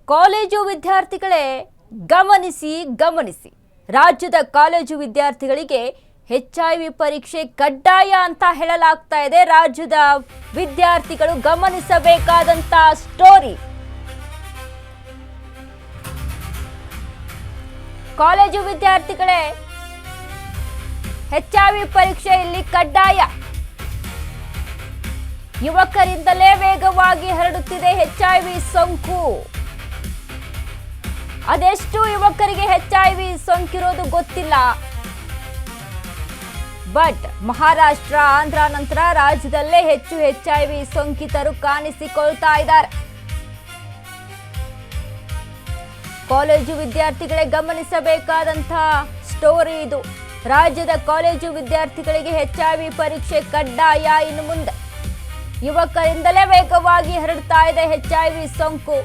College ವಿದ್ಯಾರ್ಥಿಗಳೇ ಗಮನಿಸಿ ಗಮನಿಸಿ ರಾಜ್ಯದ ಕಾಲೇಜು ವಿದ್ಯಾರ್ಥಿಗಳಿಗೆ ಎಚ್ಐವಿ ಪರೀಕ್ಷೆ ಕಡ್ಡಾಯ ಅಂತ ಹೇಳಲಾಗ್ತಾ ಇದೆ. ರಾಜ್ಯದ ವಿದ್ಯಾರ್ಥಿಗಳು ಗಮನಿಸಬೇಕಾದಂತ ಸ್ಟೋರಿ. ಕಾಲೇಜು ವಿದ್ಯಾರ್ಥಿಗಳೇ ಎಚ್ಐವಿ ಪರೀಕ್ಷೆ ಇಲ್ಲಿ ಕಡ್ಡಾಯ. ಯುವಕರಿಂದಲೇ ವೇಗವಾಗಿ ಹರಡುತ್ತಿದೆ ಎಚ್ಐವಿ ಸೋಂಕು. ಅದೆಷ್ಟು ಯುವಕರಿಗೆ ಎಚ್ಐವಿ ಸೋಂಕಿರೋದು ಗೊತ್ತಿಲ್ಲ. ಬಟ್ ಮಹಾರಾಷ್ಟ್ರ, ಆಂಧ್ರ ನಂತರ ರಾಜ್ಯದಲ್ಲೇ ಹೆಚ್ಚು ಎಚ್ಐವಿ ಸೋಂಕಿತರು ಕಾಣಿಸಿಕೊಳ್ತಾ ಇದ್ದಾರೆ. ಕಾಲೇಜು ವಿದ್ಯಾರ್ಥಿಗಳೇ ಗಮನಿಸಬೇಕಾದಂತಹ ಸ್ಟೋರಿ ಇದು. ರಾಜ್ಯದ ಕಾಲೇಜು ವಿದ್ಯಾರ್ಥಿಗಳಿಗೆ ಎಚ್ಐವಿ ಪರೀಕ್ಷೆ ಕಡ್ಡಾಯ. ಇನ್ನು ಮುಂದೆ ಯುವಕರಿಂದಲೇ ವೇಗವಾಗಿ ಹರಡ್ತಾ ಇದೆ ಎಚ್ಐವಿ ಸೋಂಕು.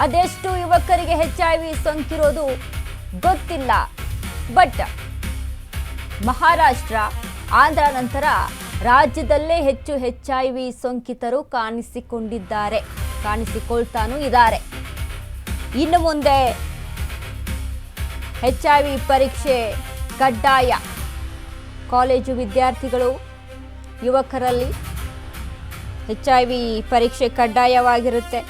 ಅದೆಷ್ಟು ಯುವಕರಿಗೆ ಎಚ್ಐವಿ ಸೋಂಕಿರೋದು ಗೊತ್ತಿಲ್ಲ. ಬಟ್ ಮಹಾರಾಷ್ಟ್ರ, ಆಂಧ್ರ ನಂತರ ರಾಜ್ಯದಲ್ಲೇ ಹೆಚ್ಚು ಎಚ್ಐವಿ ಸೋಂಕಿತರು ಕಾಣಿಸಿಕೊಳ್ತಾನೂ ಇದ್ದಾರೆ. ಇನ್ನು ಮುಂದೆ ಎಚ್ಐವಿ ಪರೀಕ್ಷೆ ಕಡ್ಡಾಯ. ಕಾಲೇಜು ವಿದ್ಯಾರ್ಥಿಗಳು, ಯುವಕರಲ್ಲಿ ಎಚ್ಐವಿ ಪರೀಕ್ಷೆ ಕಡ್ಡಾಯವಾಗಿರುತ್ತೆ.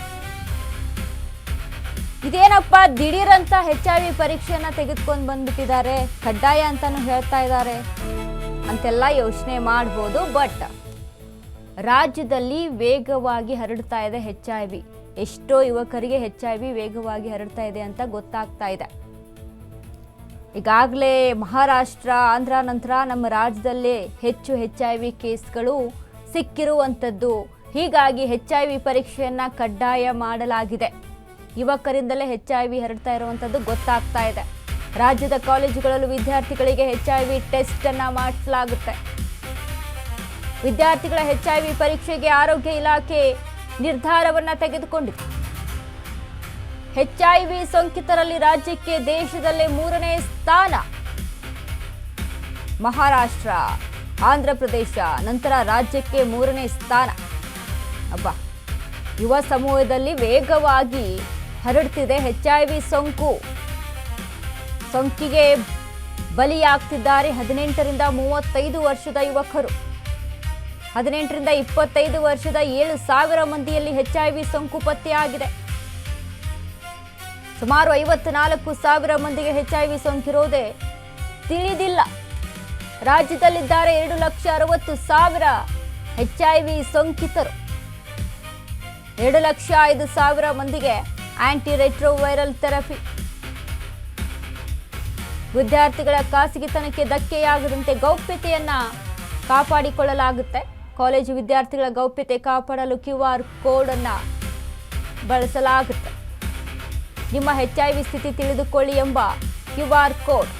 ಇದೇನಪ್ಪ ದಿಢೀರಂತ ಎಚ್ಐವಿ ಪರೀಕ್ಷೆಯನ್ನ ತೆಗೆದುಕೊಂಡು ಬಂದ್ಬಿಟ್ಟಿದ್ದಾರೆ, ಕಡ್ಡಾಯ ಅಂತಾನು ಹೇಳ್ತಾ ಇದ್ದಾರೆ ಅಂತೆಲ್ಲ ಯೋಚನೆ ಮಾಡ್ಬೋದು. ಬಟ್ ರಾಜ್ಯದಲ್ಲಿ ವೇಗವಾಗಿ ಹರಡ್ತಾ ಇದೆ ಎಚ್ಐವಿ. ಎಷ್ಟೋ ಯುವಕರಿಗೆ ಎಚ್ಐವಿ ವೇಗವಾಗಿ ಹರಡ್ತಾ ಇದೆ ಅಂತ ಗೊತ್ತಾಗ್ತಾ ಇದೆ. ಈಗಾಗಲೇ ಮಹಾರಾಷ್ಟ್ರ, ಆಂಧ್ರ ನಂತರ ನಮ್ಮ ರಾಜ್ಯದಲ್ಲೇ ಹೆಚ್ಚು ಎಚ್ಐವಿ ಕೇಸ್ಗಳು ಸಿಕ್ಕಿರುವಂಥದ್ದು. ಹೀಗಾಗಿ ಎಚ್ಐವಿ ಪರೀಕ್ಷೆಯನ್ನ ಕಡ್ಡಾಯ ಮಾಡಲಾಗಿದೆ. ಯುವಕರಿಂದಲೇ ಎಚ್ಐವಿ ಹರಡ್ತಾ ಇರುವಂಥದ್ದು ಗೊತ್ತಾಗ್ತಾ ಇದೆ. ರಾಜ್ಯದ ಕಾಲೇಜುಗಳಲ್ಲೂ ವಿದ್ಯಾರ್ಥಿಗಳಿಗೆ ಎಚ್ಐವಿ ಟೆಸ್ಟ್ ಅನ್ನ ಮಾಡಿಸಲಾಗುತ್ತೆ. ವಿದ್ಯಾರ್ಥಿಗಳ ಎಚ್ಐವಿ ಪರೀಕ್ಷೆಗೆ ಆರೋಗ್ಯ ಇಲಾಖೆ ನಿರ್ಧಾರವನ್ನ ತೆಗೆದುಕೊಂಡಿದೆ. ಎಚ್ಐವಿ ಸೋಂಕಿತರಲ್ಲಿ ರಾಜ್ಯಕ್ಕೆ ದೇಶದಲ್ಲೇ 3ನೇ ಸ್ಥಾನ. ಮಹಾರಾಷ್ಟ್ರ, ಆಂಧ್ರ ಪ್ರದೇಶ ನಂತರ ರಾಜ್ಯಕ್ಕೆ 3ನೇ ಸ್ಥಾನ. ಯುವ ಸಮೂಹದಲ್ಲಿ ವೇಗವಾಗಿ ಹರಡ್ತಿದೆ ಎಚ್ಐವಿ ಸೋಂಕು. ಸೋಂಕಿಗೆ ಬಲಿಯಾಗ್ತಿದ್ದಾರೆ 18ರಿಂದ 35 ವರ್ಷದ ಯುವಕರು. 18ರಿಂದ 25 ವರ್ಷದ 7,000 ಮಂದಿಯಲ್ಲಿ ಎಚ್ಐವಿ ಸೋಂಕು ಪತ್ತೆಯಾಗಿದೆ. ಸುಮಾರು 54,000 ಮಂದಿಗೆ ಎಚ್ಐವಿ ಸೋಂಕಿರೋದೇ ತಿಳಿದಿಲ್ಲ. ರಾಜ್ಯದಲ್ಲಿದ್ದಾರೆ 2,60,000 ಎಚ್ಐವಿ ಸೋಂಕಿತರು. 2,05,000 ಮಂದಿಗೆ ಆಂಟಿ ರೆಟ್ರೋವೈರಲ್ ಥೆರಪಿ. ವಿದ್ಯಾರ್ಥಿಗಳ ಖಾಸಗಿತನಕ್ಕೆ ಧಕ್ಕೆಯಾಗದಂತೆ ಗೌಪ್ಯತೆಯನ್ನ ಕಾಪಾಡಿಕೊಳ್ಳಲಾಗುತ್ತೆ. ಕಾಲೇಜು ವಿದ್ಯಾರ್ಥಿಗಳ ಗೌಪ್ಯತೆ ಕಾಪಾಡಲು QR ಕೋಡ್ ಅನ್ನ ಬಳಸಲಾಗುತ್ತೆ. ನಿಮ್ಮ ಎಚ್ಐವಿ ಸ್ಥಿತಿ ತಿಳಿದುಕೊಳ್ಳಿ ಎಂಬ QR ಕೋಡ್.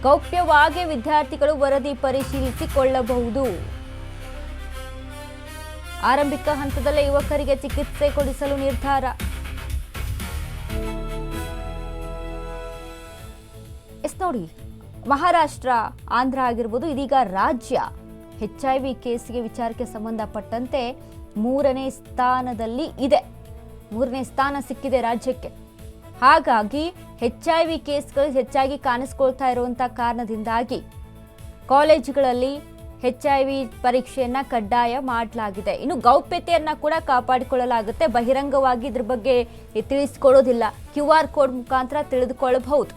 ಗೌಪ್ಯವಾಗಿ ವಿದ್ಯಾರ್ಥಿಗಳು ವರದಿ ಪರಿಶೀಲಿಸಿಕೊಳ್ಳಬಹುದು. ಆರಂಭಿಕ ಹಂತದಲ್ಲೇ ಯುವಕರಿಗೆ ಚಿಕಿತ್ಸೆ ಕೊಡಿಸಲು ನಿರ್ಧಾರ. ನೋಡಿ, ಮಹಾರಾಷ್ಟ್ರ, ಆಂಧ್ರ ಆಗಿರ್ಬೋದು, ಇದೀಗ ರಾಜ್ಯ ಎಚ್ಐವಿ ಕೇಸ್ಗೆ ವಿಚಾರಕ್ಕೆ ಸಂಬಂಧಪಟ್ಟಂತೆ 3ನೇ ಸ್ಥಾನದಲ್ಲಿ ಇದೆ. 3ನೇ ಸ್ಥಾನ ಸಿಕ್ಕಿದೆ ರಾಜ್ಯಕ್ಕೆ. ಹಾಗಾಗಿ ಎಚ್ಐವಿ ಕೇಸ್ಗಳು ಹೆಚ್ಚಾಗಿ ಕಾಣಿಸ್ಕೊಳ್ತಾ ಇರುವಂತಹ ಕಾರಣದಿಂದಾಗಿ ಕಾಲೇಜುಗಳಲ್ಲಿ ಎಚ್ಐವಿ ಪರೀಕ್ಷೆಯನ್ನ ಕಡ್ಡಾಯ ಮಾಡಲಾಗಿದೆ. ಇನ್ನು ಗೌಪ್ಯತೆಯನ್ನ ಕೂಡ ಕಾಪಾಡಿಕೊಳ್ಳಲಾಗುತ್ತೆ. ಬಹಿರಂಗವಾಗಿ ಇದ್ರ ಬಗ್ಗೆ ತಿಳಿಸಿಕೊಡೋದಿಲ್ಲ. QR ಕೋಡ್ ಮುಖಾಂತರ ತಿಳಿದುಕೊಳ್ಳಬಹುದು.